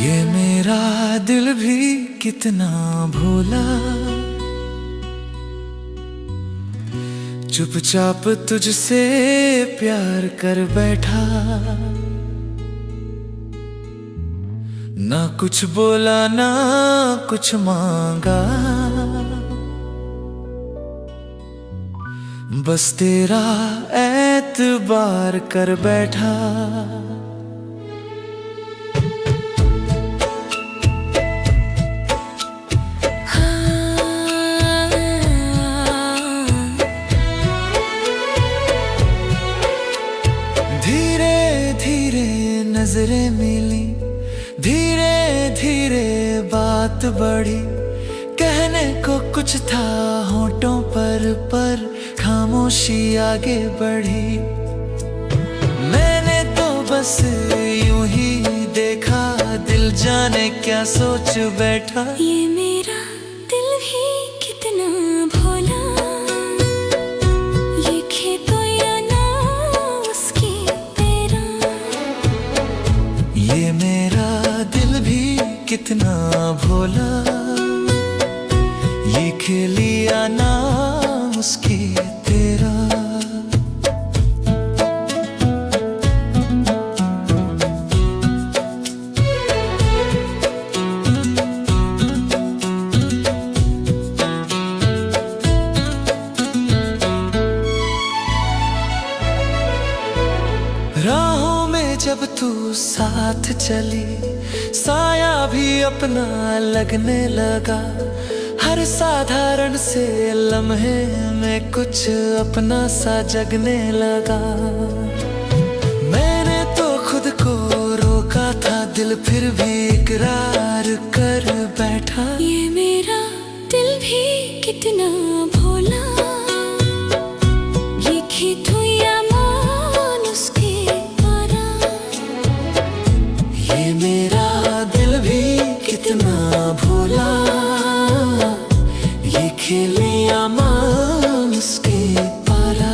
ये मेरा दिल भी कितना भोला, चुपचाप तुझसे प्यार कर बैठा। ना कुछ बोला ना कुछ मांगा, बस तेरा एतबार कर बैठा। धीरे धीरे नजरें मिली, धीरे धीरे बात बढ़ी। कहने को कुछ था होठों पर खामोशी आगे बढ़ी। मैंने तो बस यूं ही देखा, दिल जाने क्या सोच बैठा। ये मेरा दिल भी कितना भोला, ये खेतों या ना उसकी तेरा। ये मेरा दिल भी कितना भोला, ये खेलिया ना उसकी तेरा। राहों में जब तू साथ चली, साया भी अपना लगने लगा। हर साधारण से लम्हे में कुछ अपना सा जगने लगा। मैंने तो खुद को रोका था, दिल फिर भी इकरार कर बैठा। ये मेरा दिल भी कितना भोला, ये खेतों या मान उसके पारा। ये मेरा दिल भी कितना भोला, ये खेलिया मान उसके पारा।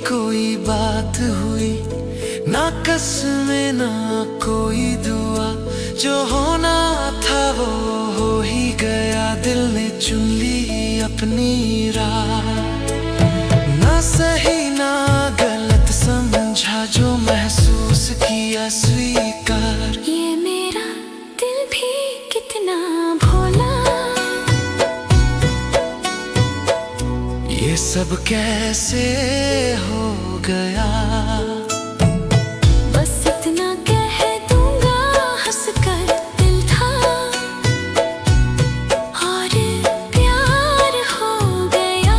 कोई बात हुई ना, कसमें ना कोई दुआ। जो होना था वो हो ही गया, दिल ने चुन ली अपनी राह। ना सही ना गलत समझा, जो महसूस किया स्वीकार। ये मेरा दिल भी कितना भोला, ये सब कैसे हो गया। बस इतना कह दूंगा हंसकर, दिल था और प्यार हो गया।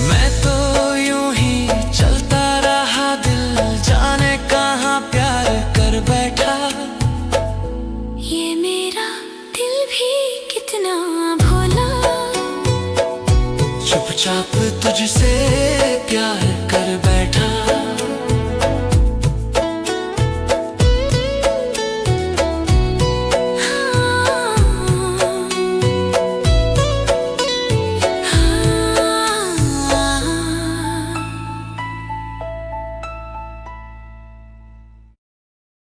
मैं तो यूं ही चलता रहा, दिल जाने कहाँ प्यार कर बैठा। ये मेरा दिल भी कितना भोला, चुपचाप तुझसे प्यार कर बैठा।